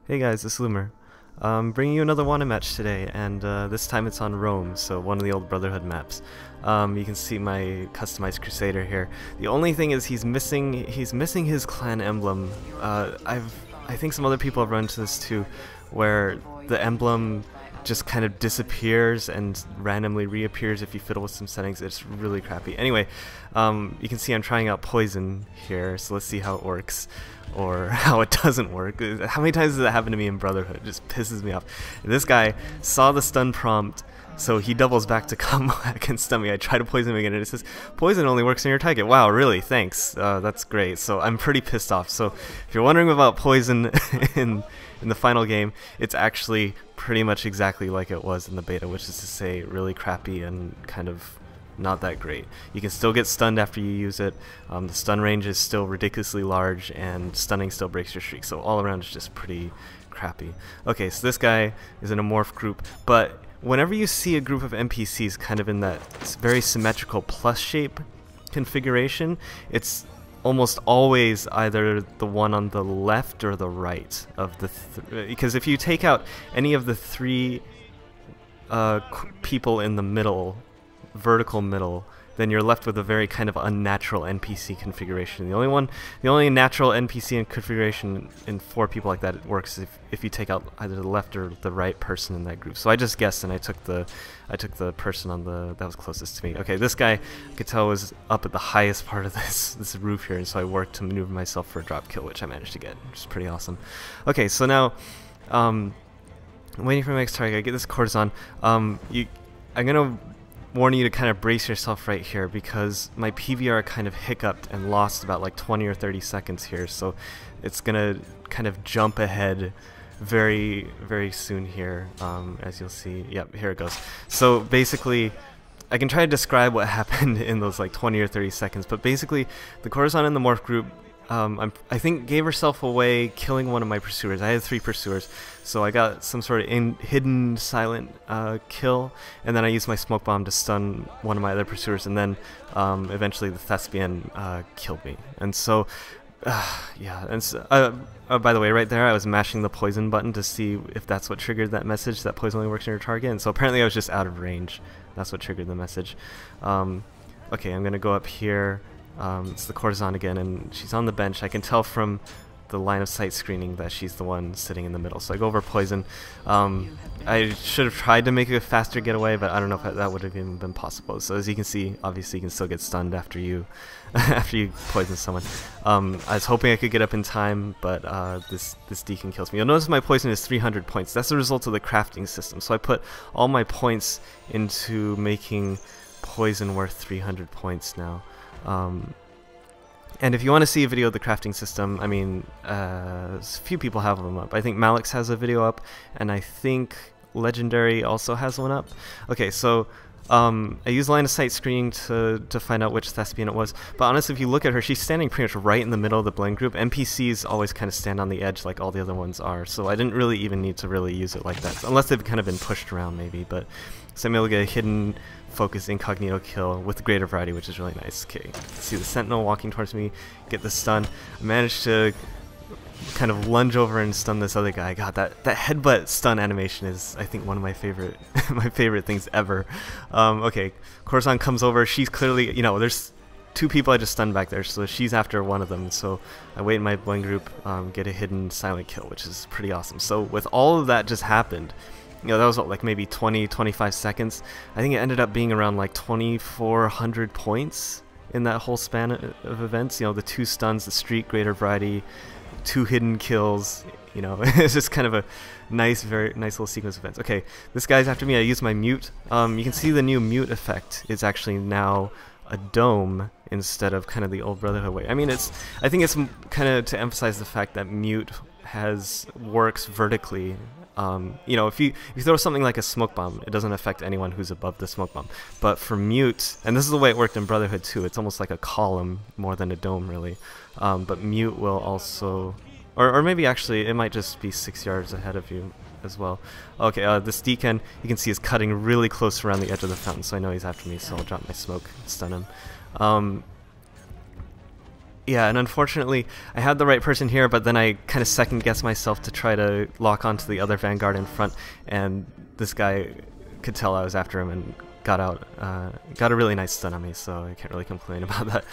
Hey guys, it's Loomer. Bringing you another wanted match today, and this time it's on Rome, so one of the old Brotherhood maps. You can see my customized Crusader here. The only thing is he's missing his clan emblem. I think some other people have run into this too, where the emblem just kind of disappears and randomly reappears if you fiddle with some settings. It's really crappy. Anyway, you can see I'm trying out poison here, so let's see how it works. Or how it doesn't work. How many times does that happen to me in Brotherhood? It just pisses me off. This guy saw the stun prompt, so he doubles back to come back and stun me. I try to poison him again, and it says, poison only works on your target. Wow, really? Thanks. That's great. So I'm pretty pissed off. So if you're wondering about poison in the final game, it's actually pretty much exactly like it was in the beta, which is to say really crappy and kind of not that great. You can still get stunned after you use it. The stun range is still ridiculously large, and stunning still breaks your streak, so all around it's just pretty crappy. Okay, so this guy is in a morph group, but whenever you see a group of NPCs kind of in that very symmetrical plus shape configuration, it's almost always either the one on the left or the right of the because if you take out any of the three people in the middle, vertical middle, then you're left with a very kind of unnatural NPC configuration. The only natural NPC configuration in four people like that works if you take out either the left or the right person in that group. So I just guessed, and I took the person on that was closest to me. Okay, this guy I could tell was up at the highest part of this roof here, and so I worked to maneuver myself for a drop kill, which I managed to get, which is pretty awesome. Okay, so now I'm waiting for my next target. I get this courtesan. I'm gonna warn you to kind of brace yourself right here, because my PVR kind of hiccuped and lost about like 20 or 30 seconds here, so it's gonna kind of jump ahead very soon here, as you'll see. Yep, here it goes. So basically, I can try to describe what happened in those like 20 or 30 seconds, but basically the courtesan in the morph group I think gave herself away killing one of my pursuers. I had 3 pursuers, so I got some sort of hidden silent kill, and then I used my smoke bomb to stun one of my other pursuers, and then eventually the thespian killed me. And so yeah, and so, oh, by the way, right there I was mashing the poison button to see if that's what triggered that message, that poison only works on your target, and so apparently I was just out of range. That's what triggered the message. Okay, I'm gonna go up here. It's the courtesan again, and she's on the bench. I can tell from the line of sight screening that she's the one sitting in the middle. So I go over poison. I should have tried to make a faster getaway, but I don't know if that would have even been possible. So as you can see, obviously you can still get stunned after you after you poison someone. I was hoping I could get up in time, but this deacon kills me. You'll notice my poison is 300 points. That's the result of the crafting system. So I put all my points into making poison worth 300 points now. And if you want to see a video of the crafting system, I mean, a few people have them up. I think Malix has a video up, and I think Legendary also has one up. Okay, so I used line of sight screening to find out which thespian it was. But honestly, if you look at her, she's standing pretty much right in the middle of the blend group. NPCs always kind of stand on the edge like all the other ones are, so I didn't really even need to really use it like that, unless they've kind of been pushed around maybe. But so I'm able to get a hidden focus incognito kill with greater variety, which is really nice. Okay, see the sentinel walking towards me, get the stun. I managed to kind of lunge over and stun this other guy. God, that headbutt stun animation is, I think, one of my favorite my favorite things ever. Okay, courtesan comes over. She's clearly, you know, there's 2 people I just stunned back there, so she's after one of them. So I wait in my blend group, get a hidden silent kill, which is pretty awesome. So with all of that just happened, you know, that was what, like maybe 20-25 seconds. I think it ended up being around like 2,400 points in that whole span of events. You know, the 2 stuns, the streak, greater variety, 2 hidden kills. You know, it's just kind of a nice, very nice little sequence of events. Okay, this guy's after me. I use my mute. You can see the new mute effect is actually now a dome instead of kind of the old Brotherhood way. I mean, I think it's kind of to emphasize the fact that mute works vertically. You know, if you throw something like a smoke bomb, it doesn't affect anyone who's above the smoke bomb. But for mute, and this is the way it worked in Brotherhood too, it's almost like a column more than a dome really. But mute will also, or maybe actually it might just be 6 yards ahead of you as well. Okay, this deacon, you can see, is cutting really close around the edge of the fountain, so I know he's after me, so I'll drop my smoke and stun him. Okay, courtesan comes over. She's clearly, you know, there's 2 people I just stunned back there, so she's after one of them. So I wait in my blend group, get the stun. I managed to kind of lunge over and stun this other guy. God, that headbutt stun animation is, I think, one of my favorite my favorite things ever. Okay, Yeah, and unfortunately, I had the right person here, but then I kind of second-guessed myself to try to lock onto the other Vanguard in front, and this guy could tell I was after him and got out, got a really nice stun on me, so I can't really complain about that.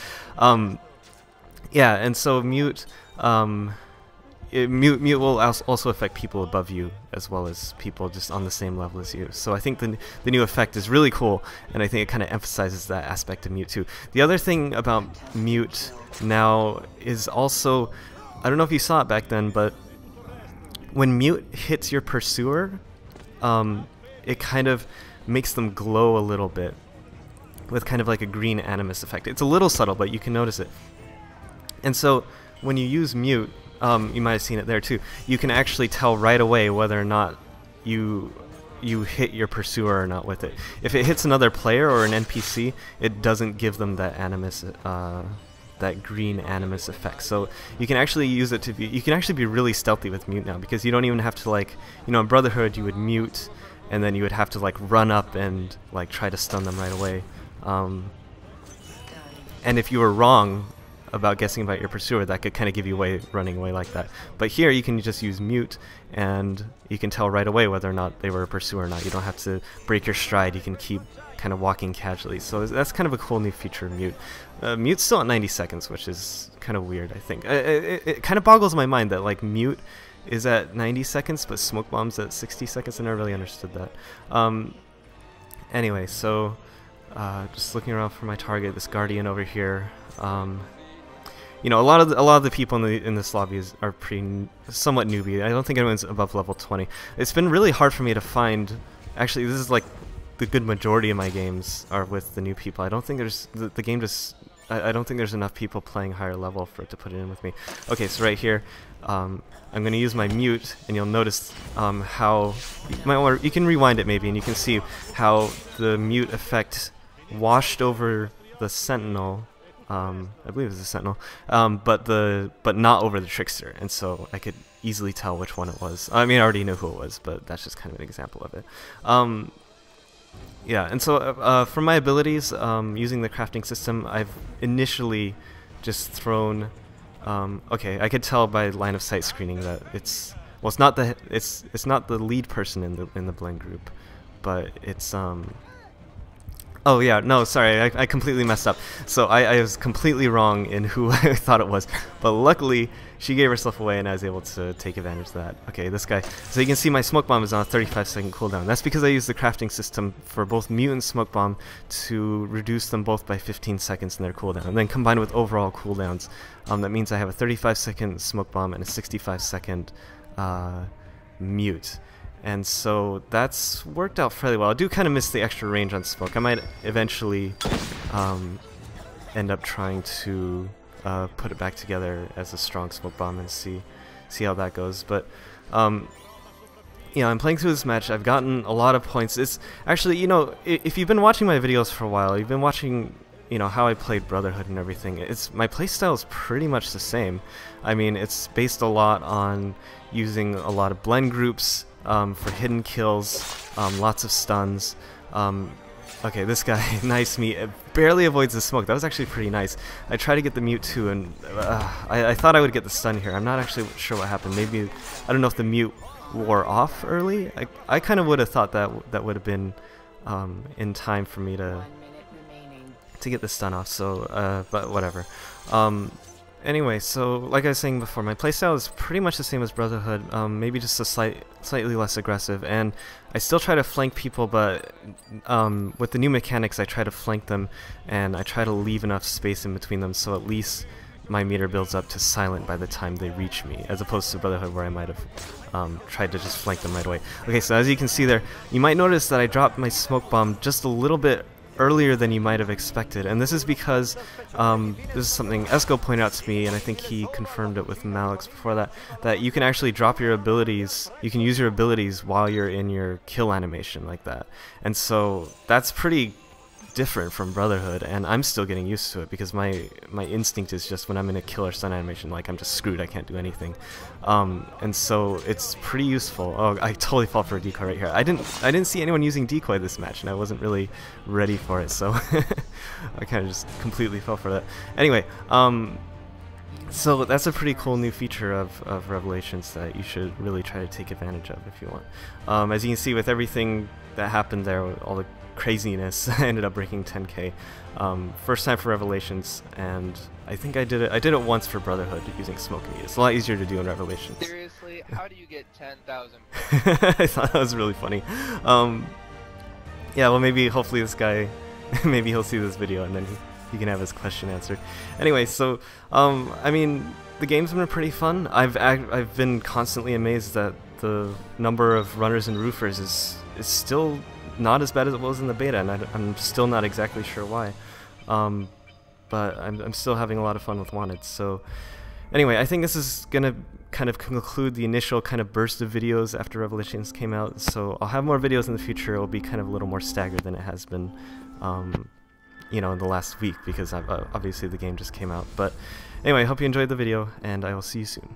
Yeah, and so mute will also affect people above you as well as people just on the same level as you. So I think the new effect is really cool, and I think it kind of emphasizes that aspect of mute too. The other thing about mute now is also, I don't know if you saw it back then, but when mute hits your pursuer, it kind of makes them glow a little bit with kind of like a green animus effect. It's a little subtle, but you can notice it. And so when you use mute, you might have seen it there too, you can actually tell right away whether or not you hit your pursuer or not with it. If it hits another player or an NPC, it doesn't give them that animus, that green animus effect. So you can actually use it to be, you can actually be really stealthy with mute now, because you don't even have to, like, you know, in Brotherhood you would mute and then you would have to like run up and like try to stun them right away. And if you were wrong about guessing about your pursuer, that could kind of give you away running away like that. But here you can just use mute and you can tell right away whether or not they were a pursuer or not. You don't have to break your stride, you can keep kind of walking casually. So that's kind of a cool new feature of mute. Mute's still at 90 seconds, which is kind of weird, I think. It kind of boggles my mind that like mute is at 90 seconds but smoke bomb's at 60 seconds. I never really understood that. Anyway, so just looking around for my target, this Guardian over here. You know, a lot of the people in this lobby are somewhat newbie. I don't think anyone's above level 20. It's been really hard for me to find. Actually, this is like the good majority of my games are with the new people. I don't think there's the game just. I don't think there's enough people playing higher level for it to put it in with me. Okay, so right here, I'm going to use my mute, and you'll notice how you can rewind it maybe, and you can see how the mute effect washed over the Sentinel. I believe it was a Sentinel, but not over the Trickster, and so I could easily tell which one it was. I mean, I already knew who it was, but that's just kind of an example of it. Yeah, and so for my abilities, using the crafting system, I've initially just thrown. Okay, I could tell by line of sight screening that it's not the lead person in the blend group, but it's Oh yeah, no, sorry, I completely messed up. So I was completely wrong in who I thought it was, but luckily she gave herself away and I was able to take advantage of that. Okay, this guy. So you can see my smoke bomb is on a 35-second cooldown. That's because I used the crafting system for both mute and smoke bomb to reduce them both by 15 seconds in their cooldown, and then combined with overall cooldowns. That means I have a 35-second smoke bomb and a 65-second mute. And so that's worked out fairly well. I do kind of miss the extra range on smoke. I might eventually end up trying to put it back together as a strong smoke bomb and see how that goes. But you know, I'm playing through this match. I've gotten a lot of points. It's actually, you know, if you've been watching my videos for a while, you've been watching, you know, how I played Brotherhood and everything. My playstyle is pretty much the same. I mean, it's based a lot on using a lot of blend groups. For hidden kills, lots of stuns. Okay, this guy, nice me, barely avoids the smoke. That was actually pretty nice. I tried to get the mute too, and I thought I would get the stun here. I'm not actually sure what happened. Maybe, I don't know if the mute wore off early. I kind of would have thought that would have been in time for me to get the stun off, so, but whatever. Anyway, so like I was saying before, my playstyle is pretty much the same as Brotherhood, maybe just a slightly less aggressive, and I still try to flank people, but with the new mechanics I try to flank them, and I try to leave enough space in between them so at least my meter builds up to silent by the time they reach me, as opposed to Brotherhood where I might have tried to just flank them right away. Okay, so as you can see there, you might notice that I dropped my smoke bomb just a little bit earlier than you might have expected, and this is because this is something Esco pointed out to me, and I think he confirmed it with Malix before that you can actually drop your abilities, you can use your abilities while you're in your kill animation like that, and so that's pretty different from Brotherhood, and I'm still getting used to it because my instinct is just when I'm in a kill or stun animation, like I'm just screwed, I can't do anything, and so it's pretty useful. Oh, I totally fall for a decoy right here. I didn't see anyone using decoy this match, and I wasn't really ready for it, so I kind of just completely fell for that. Anyway, So that's a pretty cool new feature of Revelations that you should really try to take advantage of if you want. As you can see with everything that happened there, all the craziness, I ended up breaking 10k. First time for Revelations, and I think I did it once for Brotherhood using Smoke Meat. It's a lot easier to do in Revelations. Seriously, how do you get 10,000? I thought that was really funny. Yeah, well, maybe hopefully this guy, maybe he'll see this video and then he can have his question answered. Anyway, so I mean, the game's been pretty fun. I've been constantly amazed that the number of runners and roofers is still not as bad as it was in the beta, and I'm still not exactly sure why. But I'm still having a lot of fun with Wanted. So anyway, I think this is gonna kind of conclude the initial kind of burst of videos after Revelations came out. So I'll have more videos in the future. It'll be kind of a little more staggered than it has been, you know, in the last week, because obviously the game just came out. But anyway, I hope you enjoyed the video, and I will see you soon.